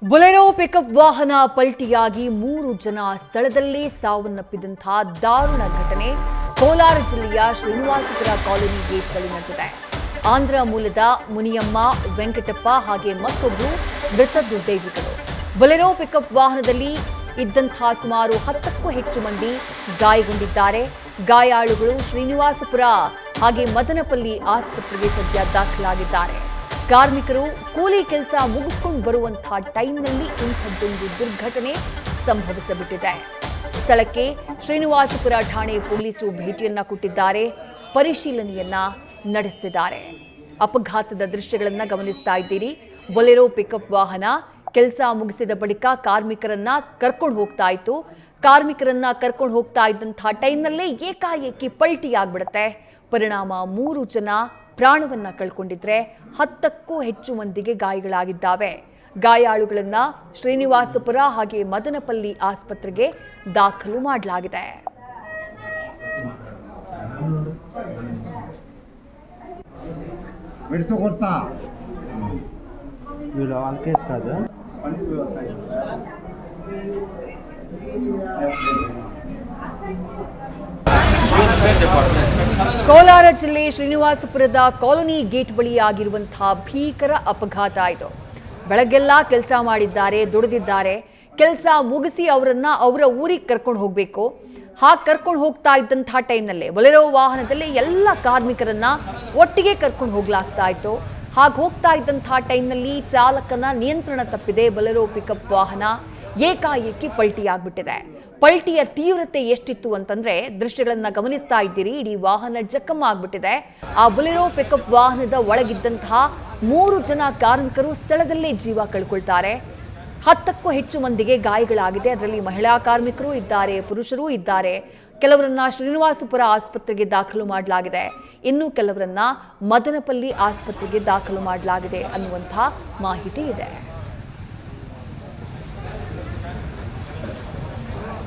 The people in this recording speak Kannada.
ಬೊಲೆರೋ ಪಿಕಪ್ ವಾಹನ ಪಲ್ಟಿಯಾಗಿ 3 ಜನ ಸ್ಥಳದಲ್ಲೇ ಸಾವನ್ನಪ್ಪಿದಂತಹ ದಾರುಣ ಘಟನೆ ಕೋಲಾರ ಜಿಲ್ಲೆಯ ಶ್ರೀನಿವಾಸಪುರ ಕಾಲೋನಿ ಗೇಟ್ ಬಳಿ ನಡೆದಿದೆ. ಆಂಧ್ರ ಮೂಲದ ಮುನಿಯಮ್ಮ, ವೆಂಕಟಪ್ಪ ಹಾಗೆ ಮತ್ತೊಬ್ಬರು ಮೃತ ದುರ್ದೈವಿಗಳು. ಬೊಲೆರೋ ಪಿಕಪ್ ವಾಹನದಲ್ಲಿ ಇದ್ದಂತಹ ಸುಮಾರು 10ಕ್ಕೂ ಹೆಚ್ಚು ಮಂದಿ ಗಾಯಗೊಂಡಿದ್ದಾರೆ. ಗಾಯಾಳುಗಳು ಶ್ರೀನಿವಾಸಪುರ ಹಾಗೆ ಮದನಪಲ್ಲಿ ಆಸ್ಪತ್ರೆಗೆ ಸದ್ಯ ದಾಖಲಾಗಿದ್ದಾರೆ. ಕಾರ್ಮಿಕರು ಕೂಲಿ ಕೆಲಸ ಮುಗಿಸ್ಕೊಂಡು ಬರುವಂತಹ ಟೈಮ್ನಲ್ಲಿ ಇಂಥದ್ದೊಂದು ದುರ್ಘಟನೆ ಸಂಭವಿಸಿಬಿಟ್ಟಿದೆ. ಸ್ಥಳಕ್ಕೆ ಶ್ರೀನಿವಾಸಪುರ ಠಾಣೆ ಪೊಲೀಸರು ಭೇಟಿಯನ್ನ ಕೊಟ್ಟಿದ್ದಾರೆ, ಪರಿಶೀಲನೆಯನ್ನ ನಡೆಸುತ್ತಿದ್ದಾರೆ. ಅಪಘಾತದ ದೃಶ್ಯಗಳನ್ನ ಗಮನಿಸ್ತಾ ಇದ್ದೀರಿ. ಬೊಲೆರೋ ಪಿಕಪ್ ವಾಹನ ಕೆಲಸ ಮುಗಿಸಿದ ಬಳಿಕ ಕಾರ್ಮಿಕರನ್ನ ಕರ್ಕೊಂಡು ಹೋಗ್ತಾ ಇತ್ತು. ಕಾರ್ಮಿಕರನ್ನ ಕರ್ಕೊಂಡು ಹೋಗ್ತಾ ಇದ್ದಂತಹ ಟೈಮ್ನಲ್ಲೇ ಏಕಾಏಕಿ ಪಲ್ಟಿ ಆಗ್ಬಿಡುತ್ತೆ. ಪರಿಣಾಮ 3 ಜನ ಪ್ರಾಣವನ್ನ ಕಳ್ಕೊಂಡಿದ್ರೆ 10ಕ್ಕೂ ಹೆಚ್ಚು ಮಂದಿಗೆ ಗಾಯಗಳಾಗಿದ್ದಾವೆ. ಗಾಯಾಳುಗಳನ್ನ ಶ್ರೀನಿವಾಸಪುರ ಹಾಗೆ ಮದನಪಲ್ಲಿ ಆಸ್ಪತ್ರೆಗೆ ದಾಖಲು ಮಾಡಲಾಗಿದೆ. ಕೋಲಾರ ಜಿಲ್ಲೆ ಶ್ರೀನಿವಾಸಪುರದ ಕಾಲೋನಿ ಗೇಟ್ ಬಳಿ ಆಗಿರುವಂತಹ ಭೀಕರ ಅಪಘಾತ ಇದು. ಬೆಳಗ್ಗೆಲ್ಲ ಕೆಲಸ ಮಾಡಿದ್ದಾರೆ, ದುಡಿದಿದ್ದಾರೆ. ಕೆಲಸ ಮುಗಿಸಿ ಅವರನ್ನ ಅವರ ಊರಿಗೆ ಕರ್ಕೊಂಡು ಹೋಗಬೇಕು. ಹಾಗೆ ಕರ್ಕೊಂಡು ಹೋಗ್ತಾ ಇದ್ದಂತಹ ಟೈಮ್ನಲ್ಲೇ ಬೊಲೆರೋ ವಾಹನದಲ್ಲಿ ಎಲ್ಲ ಕಾರ್ಮಿಕರನ್ನ ಒಟ್ಟಿಗೆ ಕರ್ಕೊಂಡು ಹೋಗ್ಲಾಗ್ತಾ ಇತ್ತು. ಹಾಗೆ ಹೋಗ್ತಾ ಇದ್ದಂತಹ ಟೈಮ್ನಲ್ಲಿ ಚಾಲಕನ ನಿಯಂತ್ರಣ ತಪ್ಪಿದೆ ಬೊಲೆರೋ ಪಿಕಪ್ ವಾಹನ ಏಕಾಏಕಿ ಪಲ್ಟಿ ಆಗ್ಬಿಟ್ಟಿದೆ. ಪಲ್ಟಿಯ ತೀವ್ರತೆ ಎಷ್ಟಿತ್ತು ಅಂತಂದ್ರೆ ದೃಶ್ಯಗಳನ್ನ ಗಮನಿಸ್ತಾ ಇದ್ದೀರಿ. ಇಡೀ ವಾಹನ ಜಖಮ್ ಆಗ್ಬಿಟ್ಟಿದೆ. ಆ ಬೊಲೆರೋ ಪಿಕಪ್ ವಾಹನದ ಒಳಗಿದ್ದಂತಹ 3 ಜನ ಕಾರ್ಮಿಕರು ಸ್ಥಳದಲ್ಲೇ ಜೀವ ಕಳ್ಕೊಳ್ತಾರೆ. 10ಕ್ಕೂ ಹೆಚ್ಚು ಮಂದಿಗೆ ಗಾಯಗಳಾಗಿದೆ. ಅದರಲ್ಲಿ ಮಹಿಳಾ ಕಾರ್ಮಿಕರು ಇದ್ದಾರೆ, ಪುರುಷರು ಇದ್ದಾರೆ. ಕೆಲವರನ್ನ ಶ್ರೀನಿವಾಸಪುರ ಆಸ್ಪತ್ರೆಗೆ ದಾಖಲು ಮಾಡಲಾಗಿದೆ. ಇನ್ನು ಕೆಲವರನ್ನ ಮದನಪಲ್ಲಿ ಆಸ್ಪತ್ರೆಗೆ ದಾಖಲು ಮಾಡಲಾಗಿದೆ ಅನ್ನುವಂಥ ಮಾಹಿತಿ ಇದೆ.